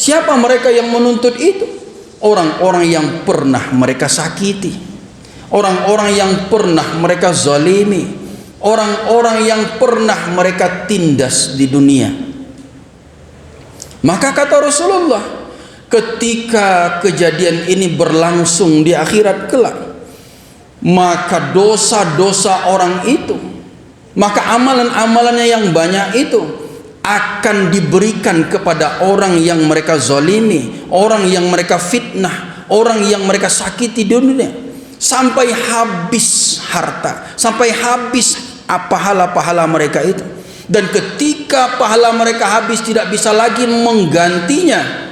Siapa mereka yang menuntut itu? Orang-orang yang pernah mereka sakiti, orang-orang yang pernah mereka zalimi, orang-orang yang pernah mereka tindas di dunia. Maka kata Rasulullah, ketika kejadian ini berlangsung di akhirat kelak, maka dosa-dosa orang itu, maka amalan-amalannya yang banyak itu akan diberikan kepada orang yang mereka zalimi, orang yang mereka fitnah, orang yang mereka sakiti di dunia, sampai habis harta, sampai habis pahala-pahala mereka itu. Dan ketika pahala mereka habis tidak bisa lagi menggantinya,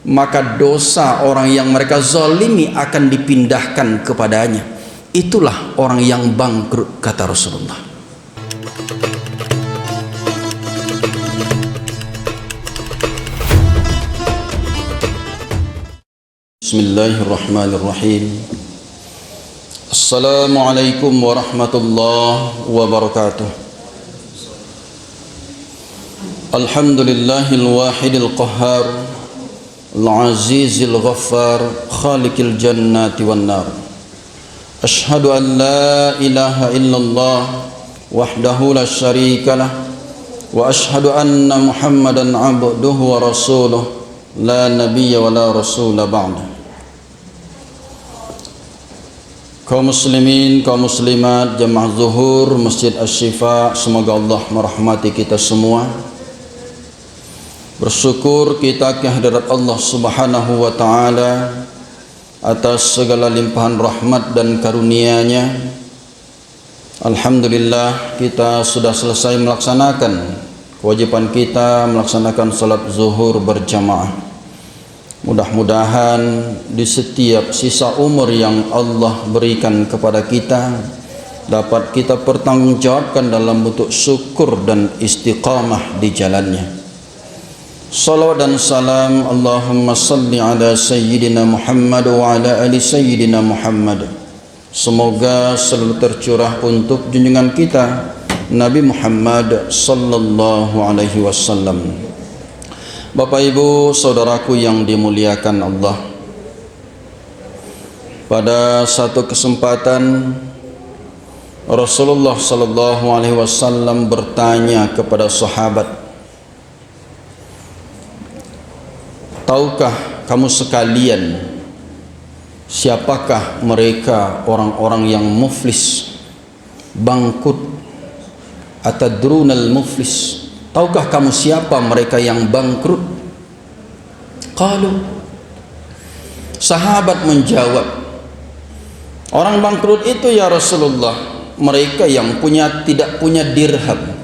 maka dosa orang yang mereka zalimi akan dipindahkan kepadanya. Itulah orang yang bangkrut, kata Rasulullah. Bismillahirrahmanirrahim. Assalamualaikum warahmatullahi wabarakatuh. Alhamdulillahil wahidil qahhar, al-azizil ghaffar, khaliqil jannati wan nar. Ashhadu an la ilaha illallah wahdahu la syarika lah, wa ashhadu anna Muhammadan abduhu wa rasuluh, la nabiyya wa la rasula ba'da. Kaum muslimin, kaum muslimat, jamaah zuhur Masjid Asy-Syifa, semoga Allah merahmati kita semua. Bersyukur kita kehadirat Allah Subhanahu wa taala atas segala limpahan rahmat dan karunia-Nya. Alhamdulillah, kita sudah selesai melaksanakan kewajiban kita melaksanakan salat zuhur berjamaah. Mudah-mudahan di setiap sisa umur yang Allah berikan kepada kita dapat kita pertanggungjawabkan dalam bentuk syukur dan istiqamah di jalannya. Salawat dan salam Allahumma salli ala Sayyidina Muhammad wa ala ali Sayyidina Muhammad. Semoga selalu tercurah untuk junjungan kita Nabi Muhammad sallallahu alaihi wasallam. Bapak Ibu saudaraku yang dimuliakan Allah, pada satu kesempatan Rasulullah sallallahu alaihi wasallam bertanya kepada sahabat, tahukah kamu sekalian siapakah mereka orang-orang yang muflis, bangkrut? Atadrunal muflis? Tahukah kamu siapa mereka yang bangkrut? Qalu, sahabat menjawab, orang bangkrut itu ya Rasulullah, mereka yang tidak punya dirham,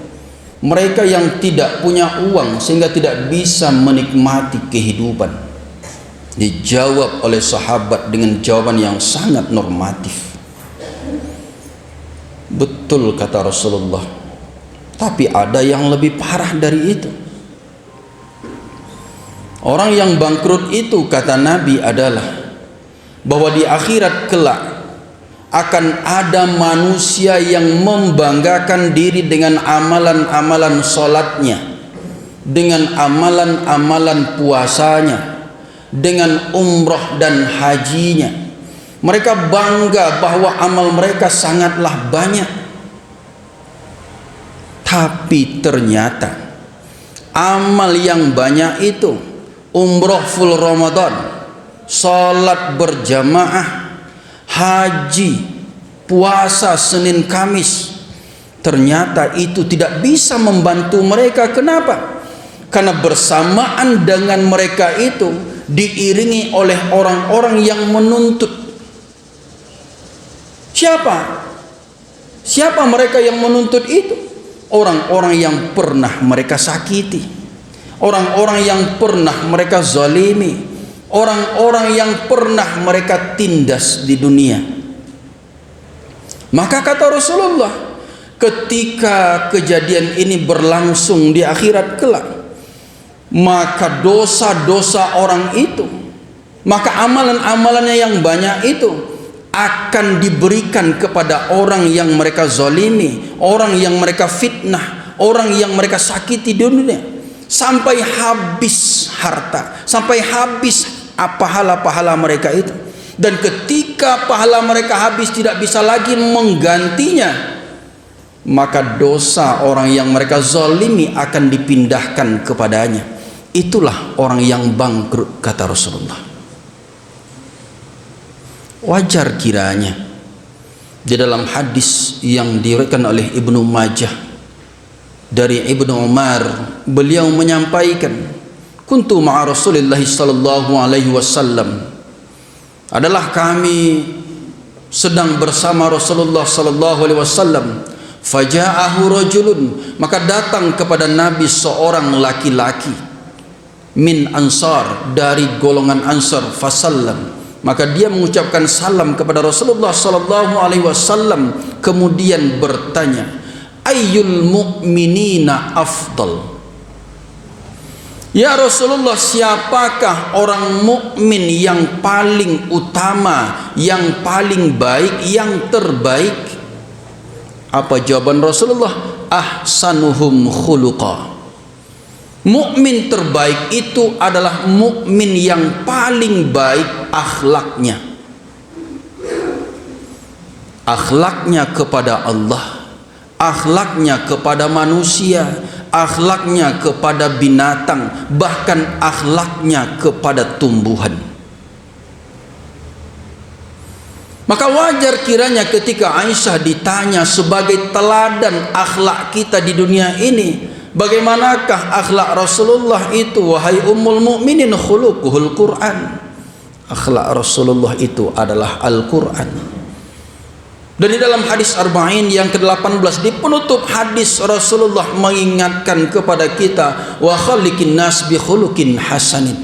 mereka yang tidak punya uang sehingga tidak bisa menikmati kehidupan. Dijawab oleh sahabat dengan jawaban yang sangat normatif. Betul kata Rasulullah, tapi ada yang lebih parah dari itu. Orang yang bangkrut itu kata Nabi adalah bahwa di akhirat kelak akan ada manusia yang membanggakan diri dengan amalan-amalan salatnya, dengan amalan-amalan puasanya, dengan umrah dan hajinya. Mereka bangga bahwa amal mereka sangatlah banyak. Tapi ternyata amal yang banyak itu, umrah full Ramadan, salat berjamaah, haji, puasa Senin Kamis, ternyata itu tidak bisa membantu mereka. Kenapa? Karena bersamaan dengan mereka itu diiringi oleh orang-orang yang menuntut. Siapa mereka yang menuntut itu? Orang-orang yang pernah mereka sakiti, orang-orang yang pernah mereka zalimi, orang-orang yang pernah mereka tindas di dunia. Maka kata Rasulullah, ketika kejadian ini berlangsung di akhirat kelak, maka dosa-dosa orang itu, maka amalan-amalannya yang banyak itu akan diberikan kepada orang yang mereka zalimi, orang yang mereka fitnah, orang yang mereka sakiti di dunia, sampai habis harta, sampai habis pahala-pahala mereka itu. Dan ketika pahala mereka habis tidak bisa lagi menggantinya, maka dosa orang yang mereka zalimi akan dipindahkan kepadanya. Itulah orang yang bangkrut, kata Rasulullah. Wajar kiranya di dalam hadis yang diriwayatkan oleh Ibnu Majah dari Ibnu Umar, beliau menyampaikan, kuntu ma'a Rasulillah sallallahu alaihi wasallam, adalah kami sedang bersama Rasulullah sallallahu alaihi wasallam, faja'ahu rajulun, maka datang kepada Nabi seorang laki-laki min ansar, dari golongan Ansar, fasallam, maka dia mengucapkan salam kepada Rasulullah sallallahu alaihi wasallam, kemudian bertanya, ayyul mu'minina afdal? Ya Rasulullah, siapakah orang mukmin yang paling utama, yang paling baik, yang terbaik? Apa jawaban Rasulullah? Ahsanuhum khuluqa. Mukmin terbaik itu adalah mukmin yang paling baik akhlaknya. Akhlaknya kepada Allah, akhlaknya kepada manusia, akhlaknya kepada binatang, bahkan akhlaknya kepada tumbuhan. Maka wajar kiranya ketika Aisyah ditanya sebagai teladan akhlak kita di dunia ini, bagaimanakah akhlak Rasulullah itu, wahai ummul mukminin, khuluquhul Quran. Akhlak Rasulullah itu adalah Al-Quran. Dan di dalam hadis Arba'in yang ke-18 di penutup hadis, Rasulullah mengingatkan kepada kita, wa khaliqin nas bi khuluqin hasanin,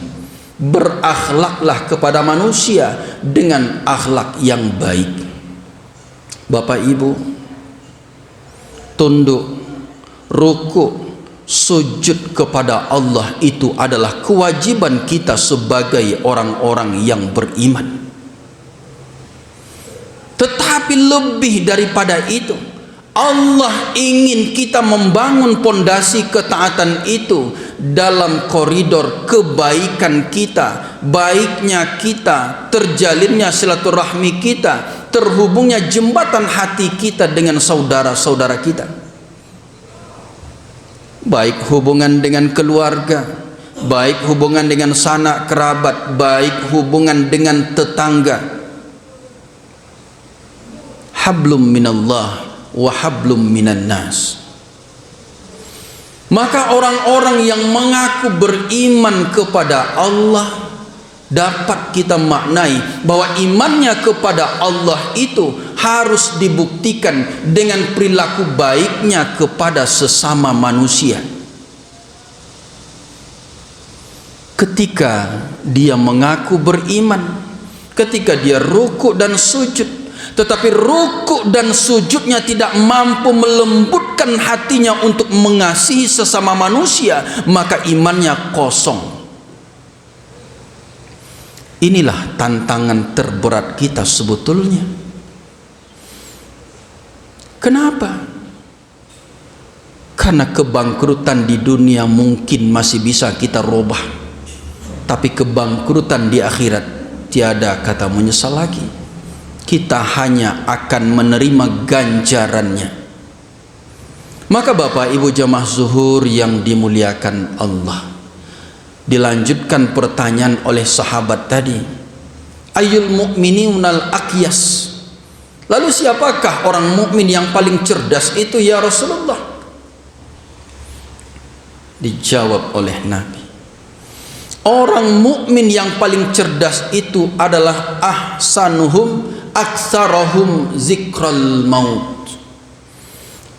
berakhlaklah kepada manusia dengan akhlak yang baik. Bapak Ibu, tunduk, ruku, sujud kepada Allah itu adalah kewajiban kita sebagai orang-orang yang beriman. Tetapi lebih daripada itu, Allah ingin kita membangun pondasi ketaatan itu dalam koridor kebaikan kita, baiknya kita, terjalinnya silaturahmi kita, terhubungnya jembatan hati kita dengan saudara-saudara kita. Baik hubungan dengan keluarga, baik hubungan dengan sanak kerabat, baik hubungan dengan tetangga. Hablum minallah wa hablum minan nas. Maka orang-orang yang mengaku beriman kepada Allah, dapat kita maknai bahwa imannya kepada Allah itu harus dibuktikan dengan perilaku baiknya kepada sesama manusia. Ketika dia mengaku beriman, ketika dia rukuk dan sujud, tetapi rukuk dan sujudnya tidak mampu melembutkan hatinya untuk mengasihi sesama manusia, maka imannya kosong. Inilah tantangan terberat kita sebetulnya. Kenapa? Karena kebangkrutan di dunia mungkin masih bisa kita robah, tapi kebangkrutan di akhirat tiada kata menyesal lagi. Kita hanya akan menerima ganjarannya. Maka Bapak Ibu jamaah zuhur yang dimuliakan Allah, dilanjutkan pertanyaan oleh sahabat tadi, ayyul mu'minunal aqyas, lalu siapakah orang mukmin yang paling cerdas itu ya Rasulullah? Dijawab oleh Nabi, orang mukmin yang paling cerdas itu adalah ahsanuhum aktsarahum zikral maut,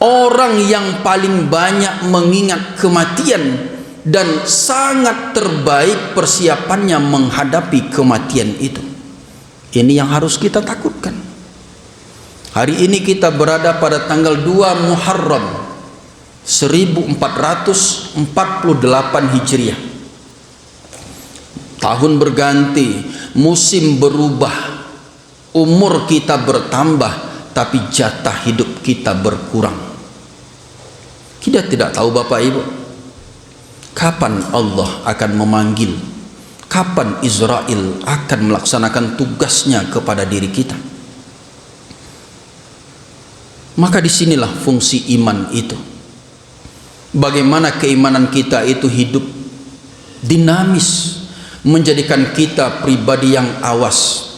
orang yang paling banyak mengingat kematian dan sangat terbaik persiapannya menghadapi kematian itu. Ini yang harus kita takutkan. Hari ini kita berada pada tanggal 2 Muharram 1448 Hijriah. Tahun berganti, musim berubah, umur kita bertambah, tapi jatah hidup kita berkurang. Kita tidak tahu Bapak Ibu, Kapan Allah akan memanggil? Kapan Israel akan melaksanakan tugasnya kepada diri kita? Maka disinilah fungsi iman itu. Bagaimana keimanan kita itu hidup dinamis, menjadikan kita pribadi yang awas,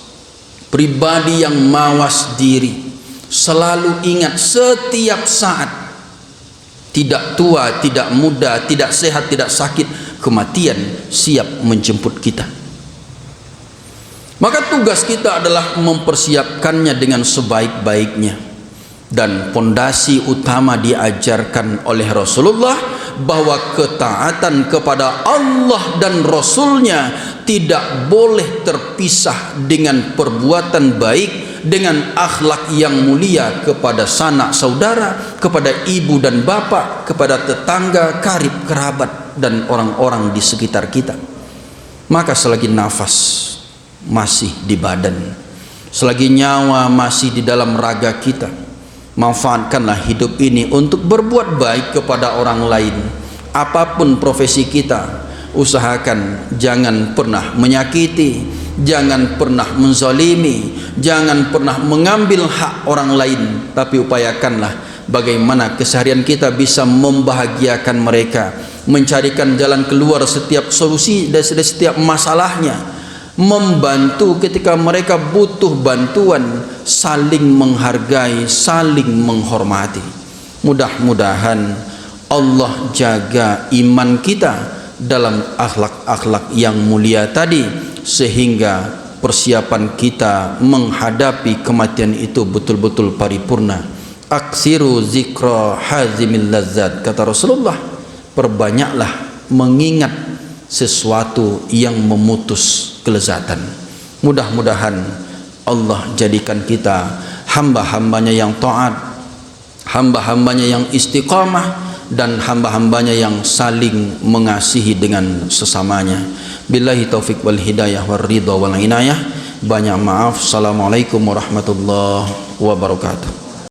pribadi yang mawas diri, selalu ingat setiap saat, tidak tua, tidak muda, tidak sehat, tidak sakit, kematian siap menjemput kita. Maka tugas kita adalah mempersiapkannya dengan sebaik-baiknya. Dan pondasi utama diajarkan oleh Rasulullah bahwa ketaatan kepada Allah dan Rasulnya tidak boleh terpisah dengan perbuatan baik, dengan akhlak yang mulia kepada sanak saudara, kepada ibu dan bapak, kepada tetangga, karib kerabat, dan orang-orang di sekitar kita. Maka selagi nafas masih di badan, selagi nyawa masih di dalam raga kita, manfaatkanlah hidup ini untuk berbuat baik kepada orang lain. Apapun profesi kita, usahakan jangan pernah menyakiti, jangan pernah menzalimi, jangan pernah mengambil hak orang lain, tapi upayakanlah bagaimana keseharian kita bisa membahagiakan mereka, mencarikan jalan keluar setiap solusi dari setiap masalahnya, membantu ketika mereka butuh bantuan, saling menghargai, saling menghormati. Mudah-mudahan Allah jaga iman kita dalam akhlak-akhlak yang mulia tadi, sehingga persiapan kita menghadapi kematian itu betul-betul paripurna. Aksiru zikra hazimil lazzat, kata Rasulullah, perbanyaklah mengingat sesuatu yang memutus kelezatan. Mudah-mudahan Allah jadikan kita hamba-hambanya yang taat, hamba-hambanya yang istiqamah, dan hamba-hambanya yang saling mengasihi dengan sesamanya. Billahi taufik wal hidayah wal ridha wal inayah. Banyak maaf. Assalamualaikum warahmatullahi wabarakatuh.